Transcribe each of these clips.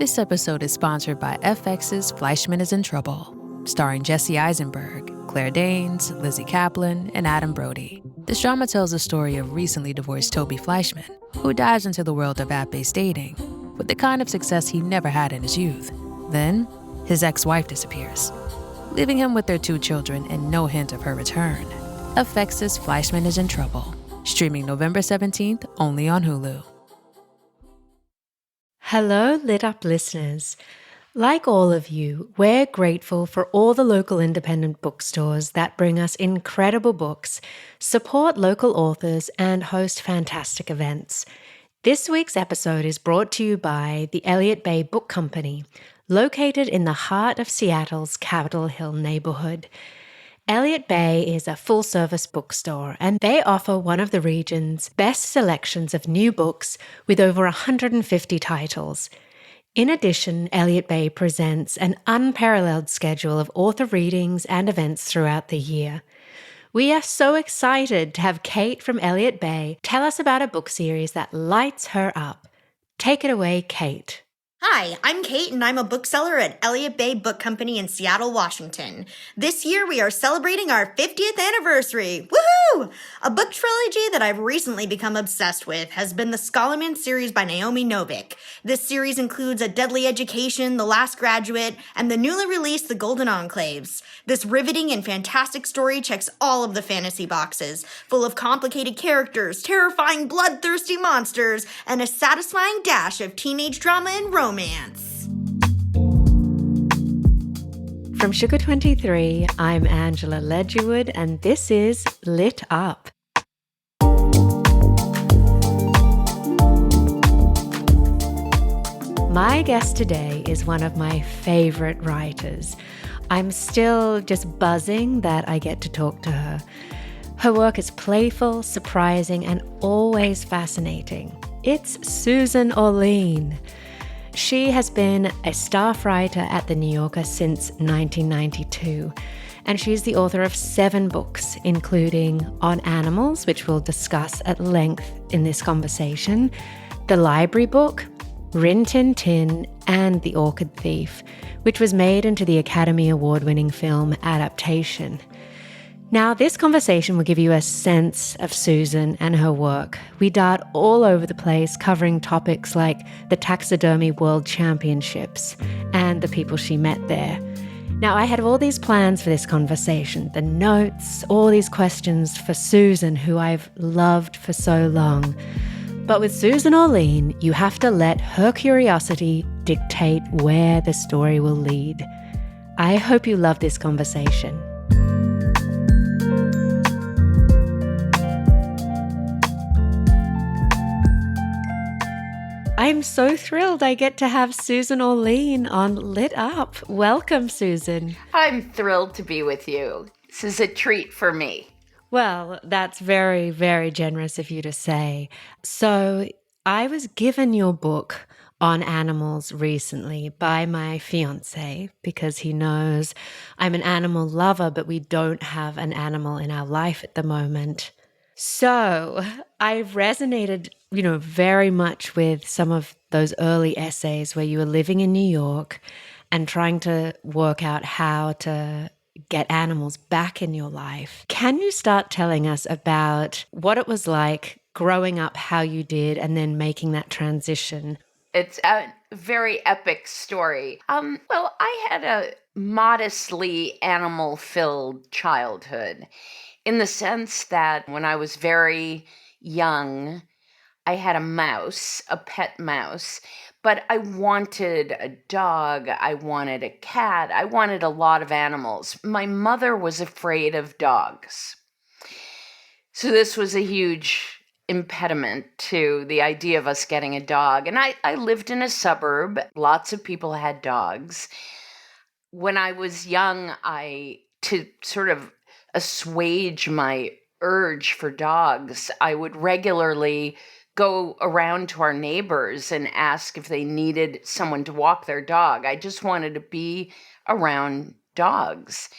This episode is sponsored by FX's Fleischman is in Trouble, starring Jesse Eisenberg, Claire Danes, Lizzie Kaplan, and Adam Brody. This drama tells the story of recently divorced Toby Fleischman, who dives into the world of app-based dating with the kind of success he never had in his youth. Then, his ex-wife disappears, leaving him with their 2 children and no hint of her return. FX's Fleischman is in Trouble, streaming November 17th only on Hulu. Hello, Lit Up listeners. Like all of you, we're grateful for all the local independent bookstores that bring us incredible books, support local authors, and host fantastic events. This week's episode is brought to you by the Elliott Bay Book Company, located in the heart of Seattle's Capitol Hill neighborhood. Elliott Bay is a full-service bookstore, and they offer one of the region's best selections of new books with over 150 titles. In addition, Elliott Bay presents an unparalleled schedule of author readings and events throughout the year. We are so excited to have Kate from Elliott Bay tell us about a book series that lights her up. Take it away, Kate. Hi, I'm Kate, and I'm a bookseller at Elliott Bay Book Company in Seattle, Washington. This year, we are celebrating our 50th anniversary. Woohoo! A book trilogy that I've recently become obsessed with has been the Scholomance series by Naomi Novik. This series includes A Deadly Education, The Last Graduate, and the newly released The Golden Enclaves. This riveting and fantastic story checks all of the fantasy boxes, full of complicated characters, terrifying bloodthirsty monsters, and a satisfying dash of teenage drama and romance. From Sugar 23, I'm Angela Ledgerwood, and this is Lit Up. My guest today is one of my favorite writers. I'm still just buzzing that I get to talk to her. Her work is playful, surprising, and always fascinating. It's Susan Orlean. She has been a staff writer at The New Yorker since 1992, and she's the author of 7 books, including On Animals, which we'll discuss at length in this conversation, The Library Book, Rin Tin Tin, and The Orchid Thief, which was made into the Academy Award-winning film Adaptation. Now, this conversation will give you a sense of Susan and her work. We dart all over the place, covering topics like the Taxidermy World Championships and the people she met there. Now, I had all these plans for this conversation, the notes, all these questions for Susan, who I've loved for so long. But with Susan Orlean, you have to let her curiosity dictate where the story will lead. I hope you love this conversation. I'm so thrilled I get to have Susan Orlean on Lit Up. Welcome, Susan. I'm thrilled to be with you. This is a treat for me. Well, that's very, very generous of you to say. So I was given your book On Animals recently by my fiancé because he knows I'm an animal lover, but we don't have an animal in our life at the moment. So I've resonated, very much with some of those early essays where you were living in New York and trying to work out how to get animals back in your life. Can you start telling us about what it was like growing up, how you did, and then making that transition? It's a very epic story. Well, I had a modestly animal-filled childhood in the sense that when I was very young, I had a mouse, a pet mouse, but I wanted a dog, I wanted a cat, I wanted a lot of animals. My mother was afraid of dogs. So this was a huge impediment to the idea of us getting a dog. And I lived in a suburb. Lots of people had dogs. When I was young, to sort of assuage my urge for dogs, I would regularly go around to our neighbors and ask if they needed someone to walk their dog. I just wanted to be around dogs.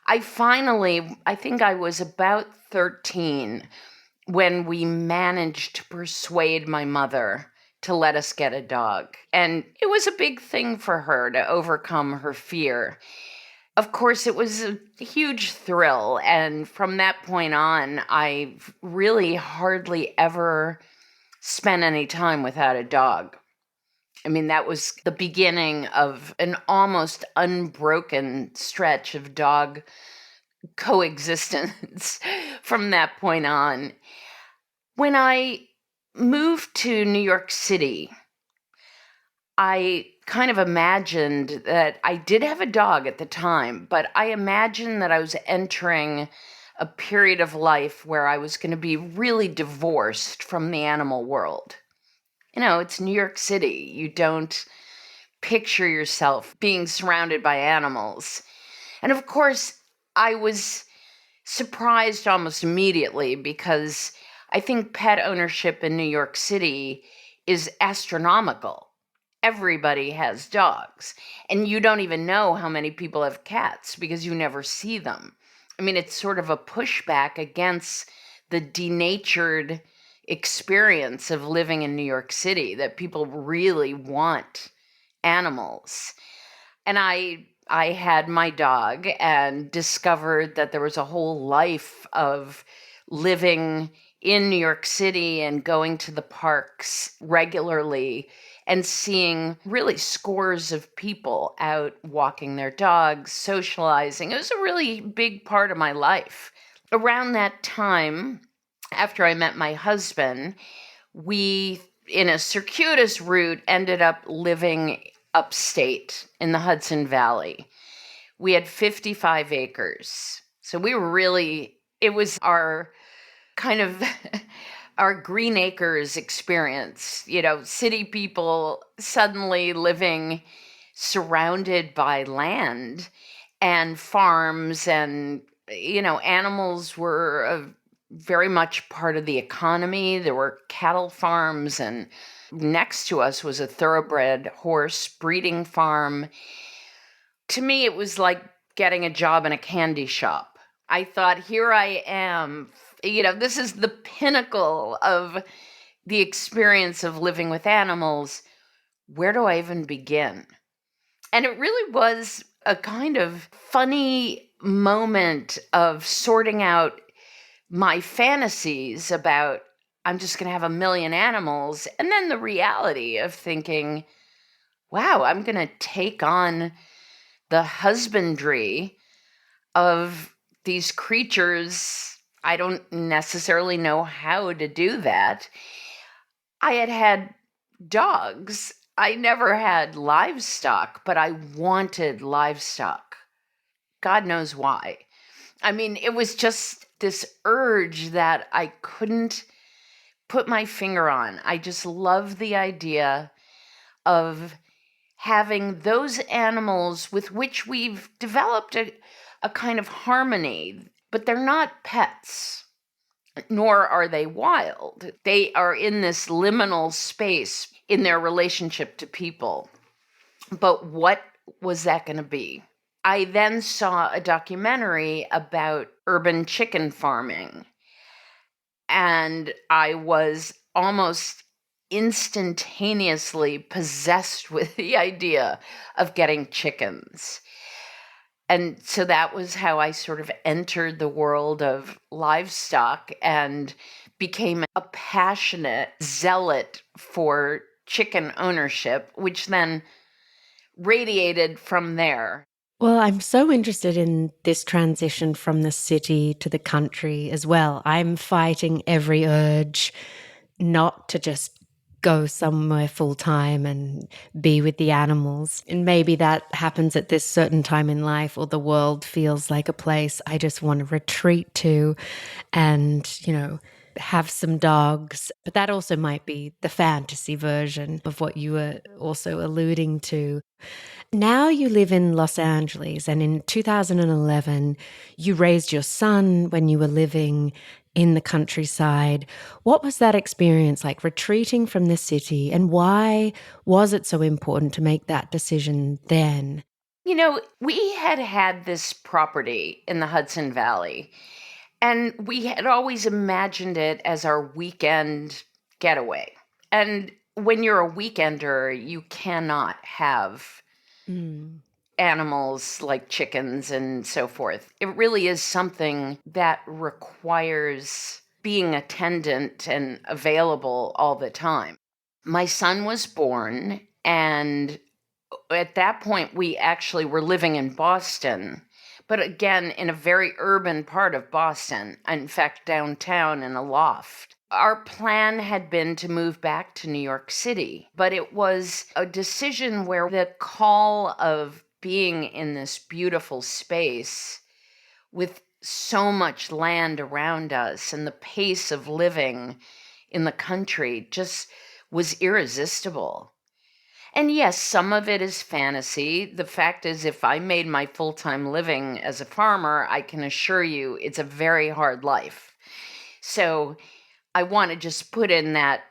I think I was about 13 when we managed to persuade my mother to let us get a dog. And it was a big thing for her to overcome her fear. Of course, it was a huge thrill. And from that point on, I really hardly ever spent any time without a dog. I mean, that was the beginning of an almost unbroken stretch of dog coexistence from that point on. When I moved to New York City, I kind of imagined that I did have a dog at the time, but I imagined that I was entering a period of life where I was going to be really divorced from the animal world. You know, it's New York City. You don't picture yourself being surrounded by animals. And of course, I was surprised almost immediately because I think pet ownership in New York City is astronomical. Everybody has dogs, and you don't even know how many people have cats because you never see them. I mean, it's sort of a pushback against the denatured experience of living in New York City that people really want animals. And I had my dog and discovered that there was a whole life of living in New York City and going to the parks regularly and seeing really scores of people out walking their dogs, socializing. It was a really big part of my life. Around that time, after I met my husband, we, in a circuitous route, ended up living upstate in the Hudson Valley. We had 55 acres. So we were really, it was our kind of our Green Acres experience, you know, city people suddenly living surrounded by land and farms, and, you know, animals were very much part of the economy. There were cattle farms, and next to us was a thoroughbred horse breeding farm. To me, it was like getting a job in a candy shop. I thought, here I am, you know, this is the pinnacle of the experience of living with animals. Where do I even begin? And it really was a kind of funny moment of sorting out my fantasies about I'm just going to have a million animals, and then the reality of thinking, wow, I'm going to take on the husbandry of these creatures. I don't necessarily know how to do that. I had dogs. I never had livestock, but I wanted livestock. God knows why. I mean, it was just this urge that I couldn't put my finger on. I just love the idea of having those animals with which we've developed a kind of harmony, but they're not pets, nor are they wild. They are in this liminal space in their relationship to people. But what was that going to be? I then saw a documentary about urban chicken farming, and I was almost instantaneously possessed with the idea of getting chickens. And so that was how I sort of entered the world of livestock and became a passionate zealot for chicken ownership, which then radiated from there. Well, I'm so interested in this transition from the city to the country as well. I'm fighting every urge not to just go somewhere full time and be with the animals. And maybe that happens at this certain time in life, or the world feels like a place I just want to retreat to and, you know, have some dogs. But that also might be the fantasy version of what you were also alluding to. Now you live in Los Angeles, and in 2011, you raised your son when you were living in the countryside. What was that experience like, retreating from the city, and why was it so important to make that decision then? You know, we had this property in the Hudson Valley, and we had always imagined it as our weekend getaway. And when you're a weekender, you cannot have Mm. animals like chickens and so forth. It really is something that requires being attendant and available all the time. My son was born, and at that point, we actually were living in Boston, but again, in a very urban part of Boston, in fact, downtown in a loft. Our plan had been to move back to New York City, but it was a decision where the call of being in this beautiful space with so much land around us and the pace of living in the country just was irresistible. And yes, some of it is fantasy. The fact is, if I made my full time living as a farmer, I can assure you it's a very hard life. So I want to just put in that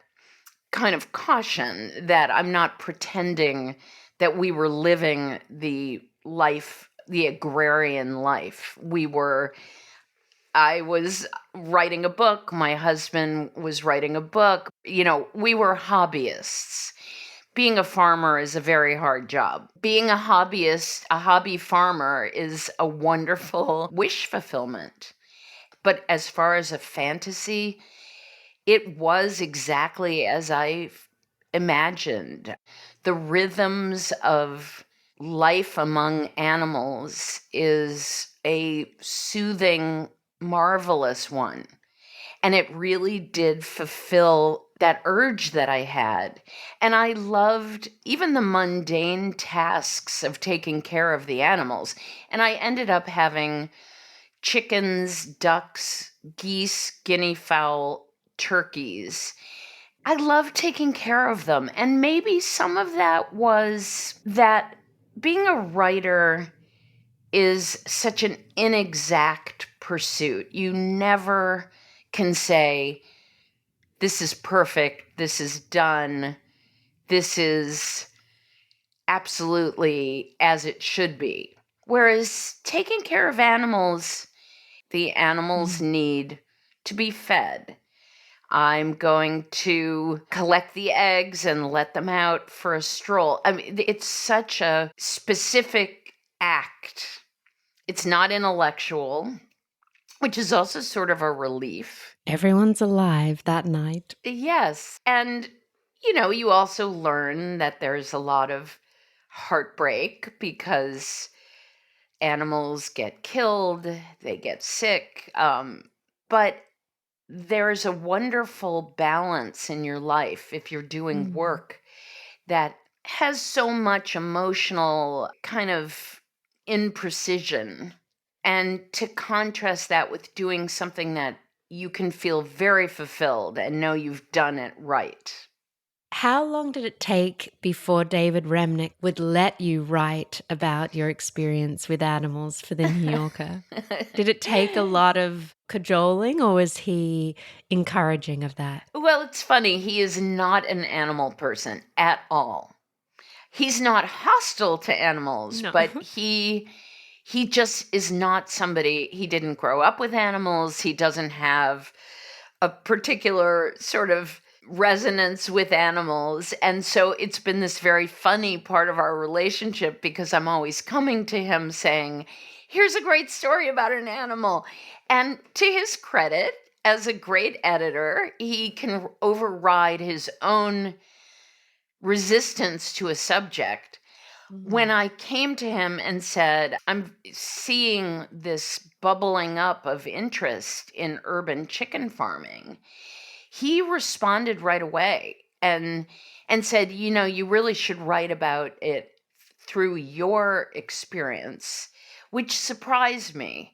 kind of caution that I'm not pretending that we were living the life, the agrarian life. I was writing a book, my husband was writing a book. We were hobbyists. Being a farmer is a very hard job. Being a hobbyist, a hobby farmer, is a wonderful wish fulfillment. But as far as a fantasy, it was exactly as I imagined. The rhythms of life among animals is a soothing, marvelous one. And it really did fulfill that urge that I had. And I loved even the mundane tasks of taking care of the animals. And I ended up having chickens, ducks, geese, guinea fowl, turkeys. I loved taking care of them. And maybe some of that was that being a writer is such an inexact pursuit. You never can say, this is perfect, this is done, this is absolutely as it should be. Whereas taking care of animals, the animals Mm. need to be fed. I'm going to collect the eggs and let them out for a stroll. I mean, it's such a specific act. It's not intellectual, which is also sort of a relief. Everyone's alive that night. Yes. And, you also learn that there's a lot of heartbreak because animals get killed, they get sick. But there's a wonderful balance in your life if you're doing Mm. work that has so much emotional kind of imprecision. And to contrast that with doing something that you can feel very fulfilled and know you've done it right. How long did it take before David Remnick would let you write about your experience with animals for the New Yorker? Did it take a lot of cajoling, or was he encouraging of that? Well, it's funny. He is not an animal person at all. He's not hostile to animals, No. but he just is not somebody. He didn't grow up with animals. He doesn't have a particular sort of resonance with animals. And so it's been this very funny part of our relationship because I'm always coming to him saying, here's a great story about an animal. And to his credit, as a great editor, he can override his own resistance to a subject. When I came to him and said, I'm seeing this bubbling up of interest in urban chicken farming, he responded right away and said, you really should write about it through your experience, which surprised me.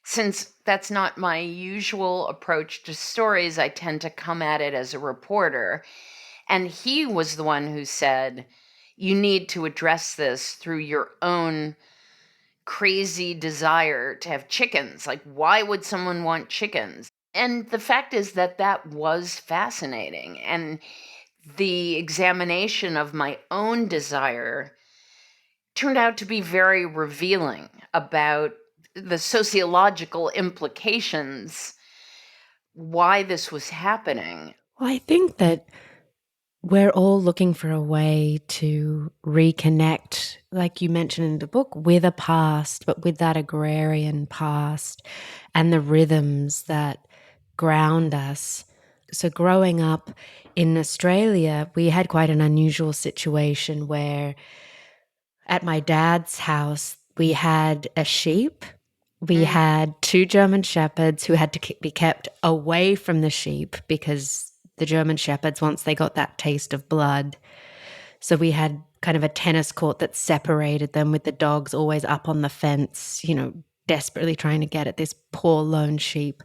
Since that's not my usual approach to stories, I tend to come at it as a reporter. And he was the one who said, you need to address this through your own crazy desire to have chickens. Like, why would someone want chickens? And the fact is that that was fascinating. And the examination of my own desire turned out to be very revealing about the sociological implications, why this was happening. Well, I think that we're all looking for a way to reconnect, like you mentioned in the book, with a past, but with that agrarian past and the rhythms that ground us. So growing up in Australia, we had quite an unusual situation where at my dad's house, we had a sheep. We had two German shepherds who had to be kept away from the sheep because the German shepherds, once they got that taste of blood. So we had kind of a tennis court that separated them, with the dogs always up on the fence, desperately trying to get at this poor lone sheep.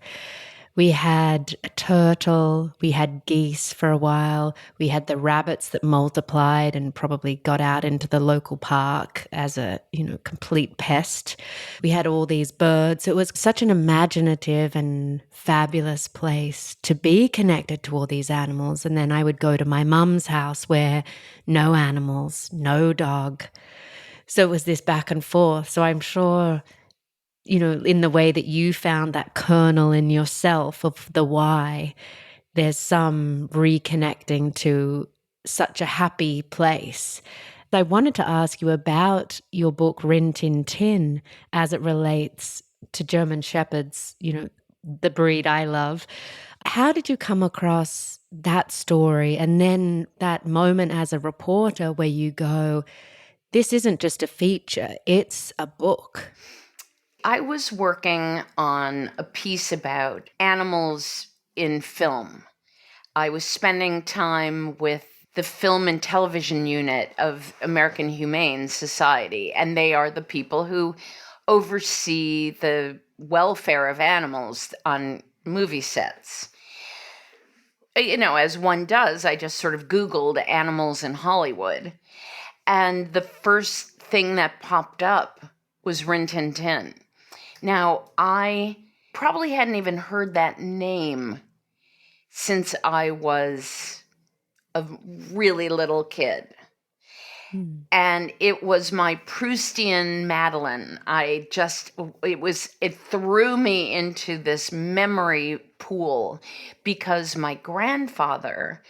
We had a turtle, we had geese for a while, we had the rabbits that multiplied and probably got out into the local park as a, complete pest. We had all these birds. It was such an imaginative and fabulous place to be connected to all these animals. And then I would go to my mum's house where no animals, no dog. So it was this back and forth. So I'm sure, in the way that you found that kernel in yourself of the why, there's some reconnecting to such a happy place. I wanted to ask you about your book, Rin Tin Tin, as it relates to German Shepherds, the breed I love. How did you come across that story? And then that moment as a reporter where you go, this isn't just a feature, it's a book. I was working on a piece about animals in film. I was spending time with the film and television unit of American Humane Society, and they are the people who oversee the welfare of animals on movie sets. As one does, I just sort of Googled animals in Hollywood, and the first thing that popped up was Rin Tin Tin. Now, I probably hadn't even heard that name since I was a really little kid. And it was my Proustian Madeline. It threw me into this memory pool because my grandfather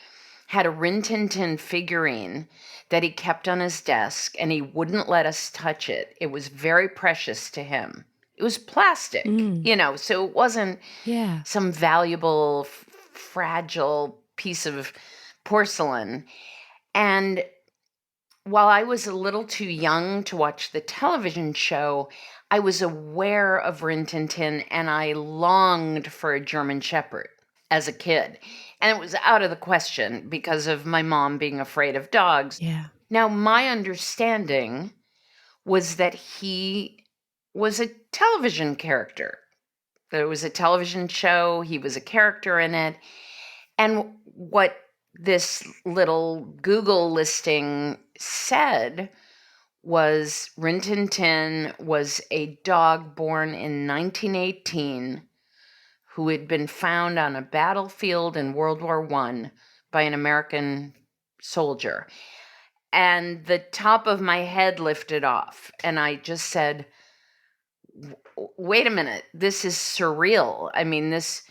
had a Rin Tin Tin figurine that he kept on his desk, and he wouldn't let us touch it. It was very precious to him. It was plastic, so it wasn't some valuable, fragile piece of porcelain. And while I was a little too young to watch the television show, I was aware of Rin Tin Tin, and I longed for a German Shepherd as a kid. And it was out of the question because of my mom being afraid of dogs. Yeah. Now, my understanding was that he was a television character. There was a television show, he was a character in it. And what this little Google listing said was Rin Tin Tin was a dog born in 1918 who had been found on a battlefield in World War I by an American soldier. And the top of my head lifted off, and I just said, wait a minute, this is surreal. I mean, this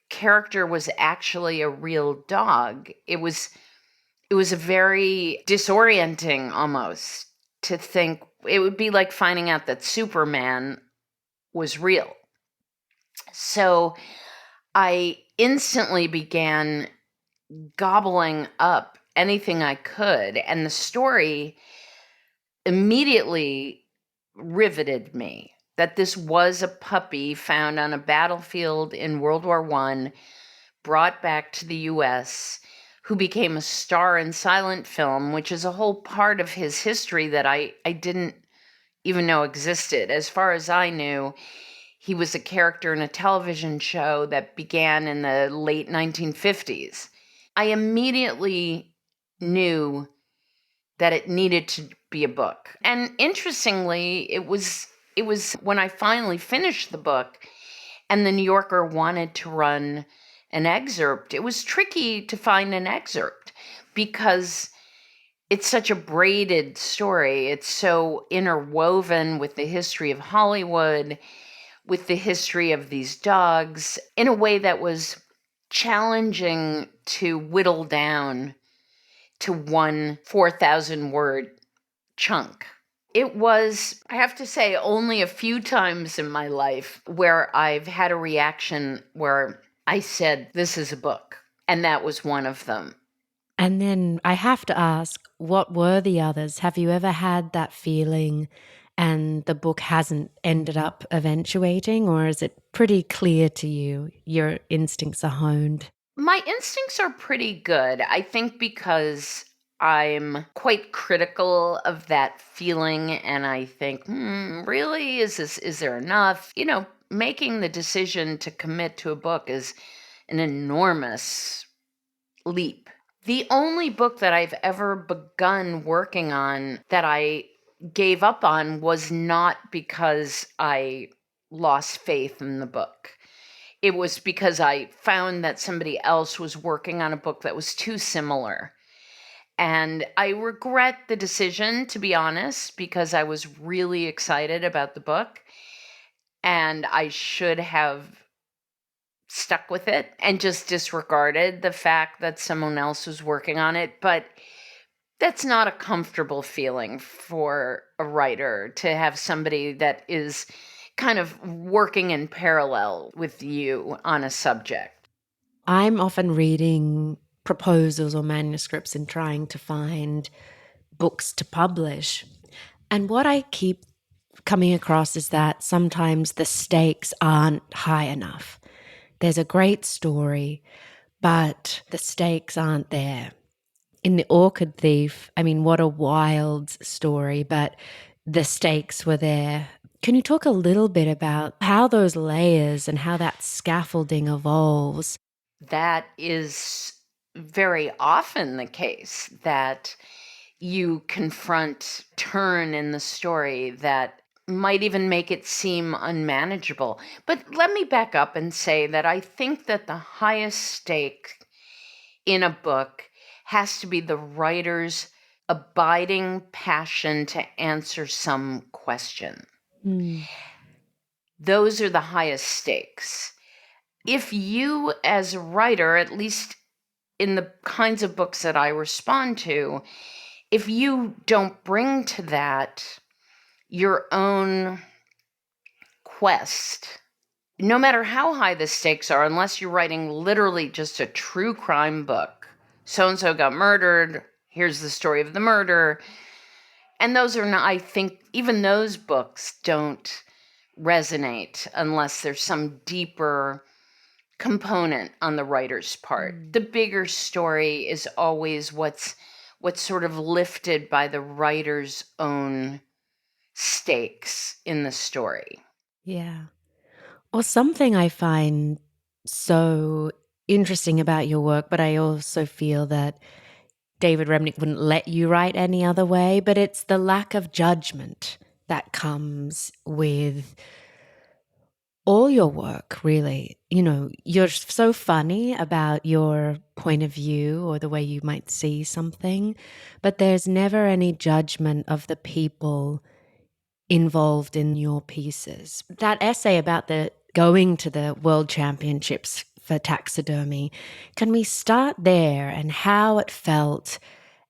character was actually a real dog. It was a very disorienting almost to think. It would be like finding out that Superman was real. So I instantly began gobbling up anything I could, and the story immediately riveted me that this was a puppy found on a battlefield in World War I, brought back to the US, who became a star in silent film, which is a whole part of his history that I didn't even know existed. As far as I knew, he was a character in a television show that began in the late 1950s. I immediately knew that it needed to be a book. And interestingly, it was when I finally finished the book and the New Yorker wanted to run an excerpt. It was tricky to find an excerpt because it's such a braided story. It's so interwoven with the history of Hollywood, with the history of these dogs, in a way that was challenging to whittle down to one 4,000 word chunk. It was, I have to say, only a few times in my life where I've had a reaction where I said, this is a book. And that was one of them. And then I have to ask, what were the others? Have you ever had that feeling and the book hasn't ended up eventuating, or is it pretty clear to you your instincts are honed? My instincts are pretty good. I think because I'm quite critical of that feeling and I think, really, is there enough? Making the decision to commit to a book is an enormous leap. The only book that I've ever begun working on that I gave up on was not because I lost faith in the book. It was because I found that somebody else was working on a book that was too similar. And I regret the decision, to be honest, because I was really excited about the book. And I should have stuck with it and just disregarded the fact that someone else was working on it. But that's not a comfortable feeling for a writer, to have somebody that is kind of working in parallel with you on a subject. I'm often reading proposals or manuscripts and trying to find books to publish. And what I keep coming across is that sometimes the stakes aren't high enough. There's a great story, but the stakes aren't there. In The Orchid Thief, I mean, what a wild story, but the stakes were there. Can you talk a little bit about how those layers and how that scaffolding evolves? That is very often the case, that you confront turn in the story that might even make it seem unmanageable. But let me back up and say that I think that the highest stake in a book has to be the writer's abiding passion to answer some question. Mm. Those are the highest stakes. If you, as a writer, at least in the kinds of books that I respond to, if you don't bring to that your own quest, no matter how high the stakes are, unless you're writing literally just a true crime book, so and so got murdered, here's the story of the murder. And those are not, I think, even those books don't resonate unless there's some deeper component on the writer's part. The bigger story is always what's sort of lifted by the writer's own stakes in the story. Yeah. Well, something I find so interesting about your work, but I also feel that David Remnick wouldn't let you write any other way, but it's the lack of judgment that comes with all your work, really. You're so funny about your point of view or the way you might see something, but there's never any judgment of the people involved in your pieces. That essay about the going to the World Championships for taxidermy, can we start there and how it felt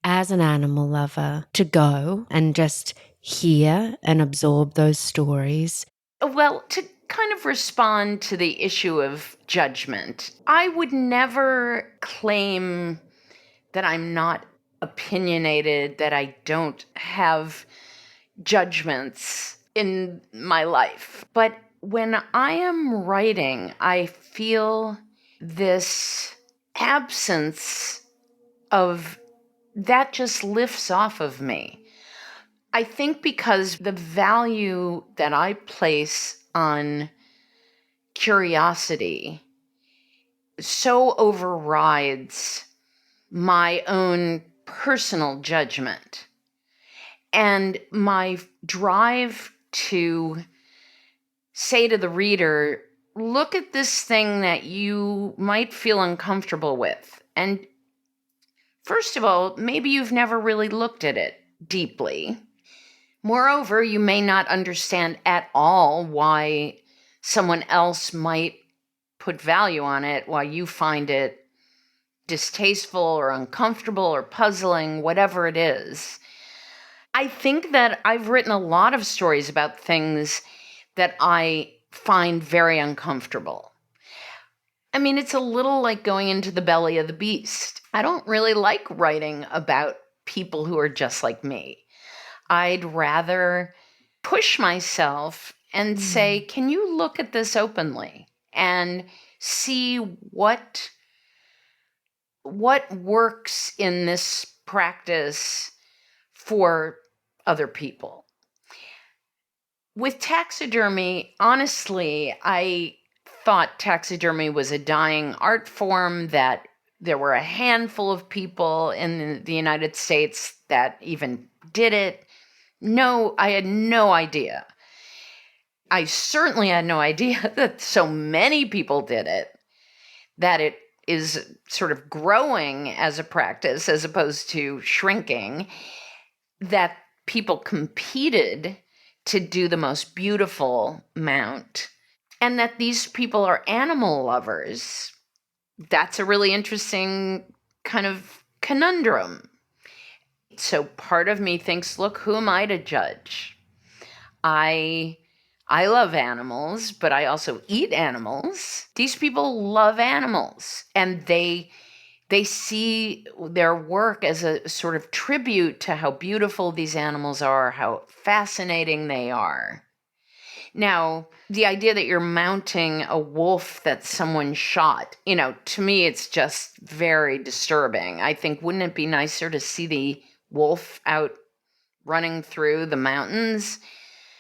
as an animal lover to go and just hear and absorb those stories? Well, to kind of respond to the issue of judgment, I would never claim that I'm not opinionated, that I don't have judgments in my life. But when I am writing, I feel this absence of that just lifts off of me. I think because the value that I place on curiosity so overrides my own personal judgment. And my drive to say to the reader, look at this thing that you might feel uncomfortable with. And first of all, maybe you've never really looked at it deeply. Moreover, you may not understand at all why someone else might put value on it while you find it distasteful or uncomfortable or puzzling, whatever it is. I think that I've written a lot of stories about things that I find very uncomfortable. I mean, it's a little like going into the belly of the beast. I don't really like writing about people who are just like me. I'd rather push myself and say, can you look at this openly and see what works in this practice for other people? With taxidermy, honestly, I thought taxidermy was a dying art form, that there were a handful of people in the United States that even did it. No, I had no idea. I certainly had no idea that so many people did it, that it is sort of growing as a practice as opposed to shrinking, that people competed to do the most beautiful mount, and that these people are animal lovers. That's a really interesting kind of conundrum. So part of me thinks, look, who am I to judge? I love animals, but I also eat animals. These people love animals, and they see their work as a sort of tribute to how beautiful these animals are, how fascinating they are. Now, the idea that you're mounting a wolf that someone shot, to me, it's just very disturbing. I think, wouldn't it be nicer to see the wolf out running through the mountains?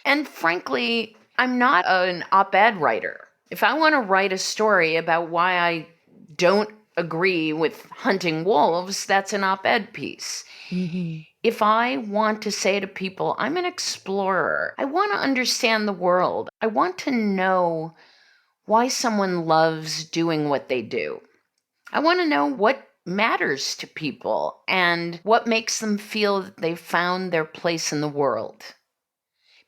And frankly, I'm not an op-ed writer. If I want to write a story about why I don't agree with hunting wolves, that's an op-ed piece. If I want to say to people, I'm an explorer, I want to understand the world, I want to know why someone loves doing what they do. I want to know what matters to people and what makes them feel that they've found their place in the world.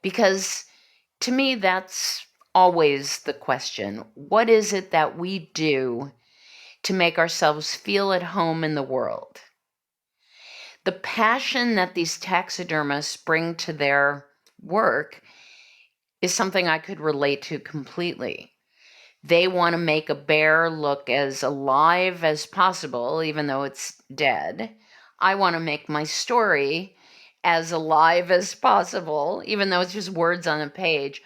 Because to me, that's always the question. What is it that we do to make ourselves feel at home in the world? The passion that these taxidermists bring to their work is something I could relate to completely. They want to make a bear look as alive as possible, even though it's dead. I want to make my story as alive as possible, even though it's just words on a page.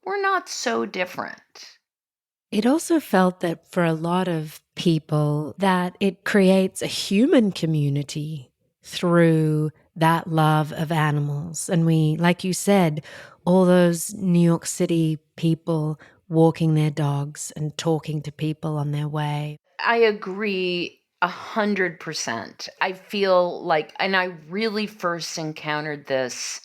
We're not so different. It also felt that for a lot of people that it creates a human community through that love of animals. And we, like you said, all those New York City people walking their dogs and talking to people on their way. I agree 100%. I feel like, and I really first encountered this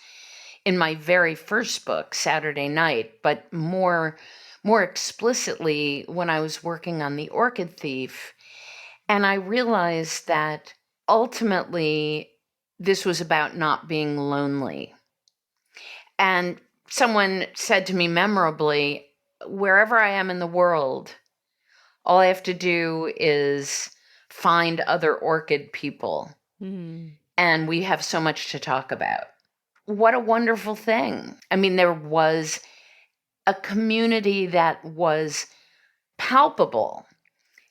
in my very first book, Saturday Night, but more explicitly when I was working on The Orchid Thief. And I realized that ultimately this was about not being lonely. And someone said to me memorably, wherever I am in the world, all I have to do is find other orchid people. And we have so much to talk about. What a wonderful thing. I mean, there was a community that was palpable,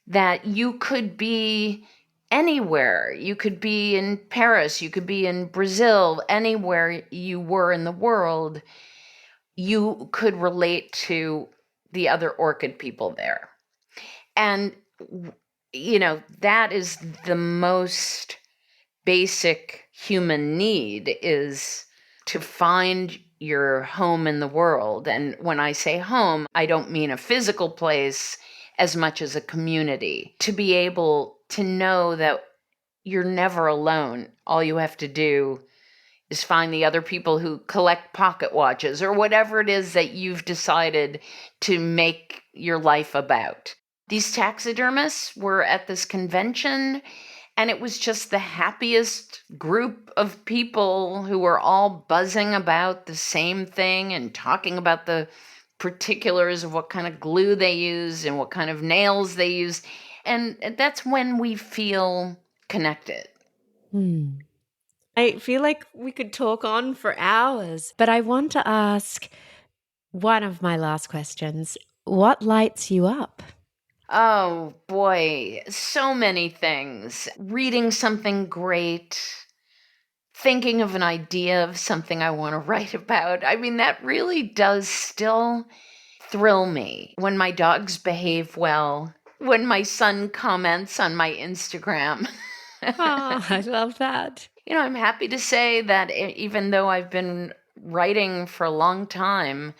that you could be anywhere. You could be in Paris, you could be in Brazil, anywhere you were in the world, you could relate to the other orchid people there. And, that is the most basic human need, is to find your home in the world. And when I say home, I don't mean a physical place as much as a community. To be able to know that you're never alone. All you have to do is find the other people who collect pocket watches or whatever it is that you've decided to make your life about. These taxidermists were at this convention, and it was just the happiest group of people who were all buzzing about the same thing and talking about the particulars of what kind of glue they use and what kind of nails they use. And that's when we feel connected. I feel like we could talk on for hours, but I want to ask one of my last questions. What lights you up? Oh boy, so many things. Reading something great, thinking of an idea of something I want to write about. I mean, that really does still thrill me. When my dogs behave well, when my son comments on my Instagram. Oh, I love that. I'm happy to say that even though I've been writing for a long time,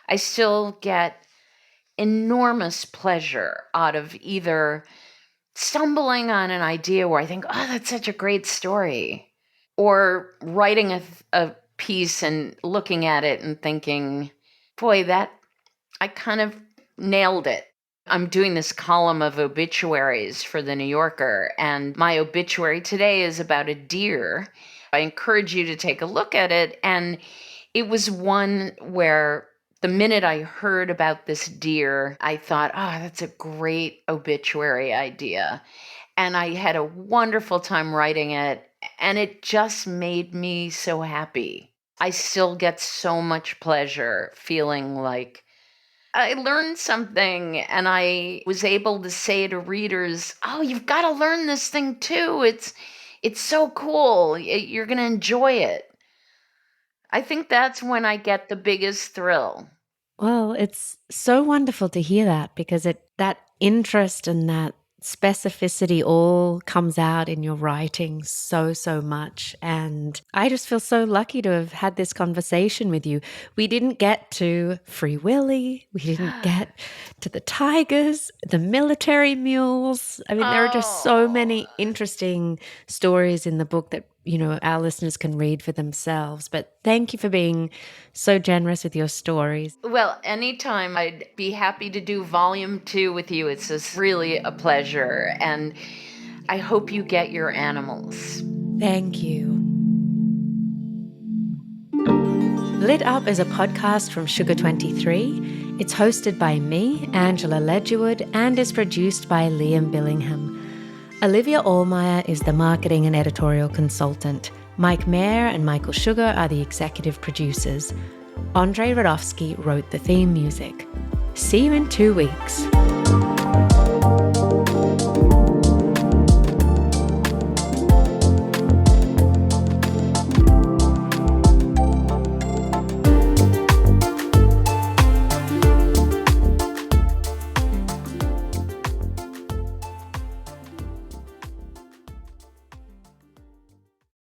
I still get enormous pleasure out of either stumbling on an idea where I think, oh, that's such a great story, or writing a piece and looking at it and thinking, boy, that I kind of nailed it. I'm doing this column of obituaries for the New Yorker, and my obituary today is about a deer. I encourage you to take a look at it. And it was one where the minute I heard about this deer, I thought, oh, that's a great obituary idea. And I had a wonderful time writing it, and it just made me so happy. I still get so much pleasure feeling like I learned something, and I was able to say to readers, "Oh, you've got to learn this thing too. It's so cool. You're going to enjoy it." I think that's when I get the biggest thrill. Well, it's so wonderful to hear that because that interest and that specificity all comes out in your writing so much. And I just feel so lucky to have had this conversation with you. We didn't get to Free Willy. We didn't get to the tigers, the military mules. I mean, there are just so many interesting stories in the book that our listeners can read for themselves. But thank you for being so generous with your stories. Well, anytime, I'd be happy to do volume 2 with you. It's just really a pleasure. And I hope you get your animals. Thank you. Lit Up is a podcast from Sugar 23. It's hosted by me, Angela Ledgerwood, and is produced by Liam Billingham. Olivia Allmeyer is the marketing and editorial consultant. Mike Mayer and Michael Sugar are the executive producers. Andrei Radovsky wrote the theme music. See you in 2 weeks.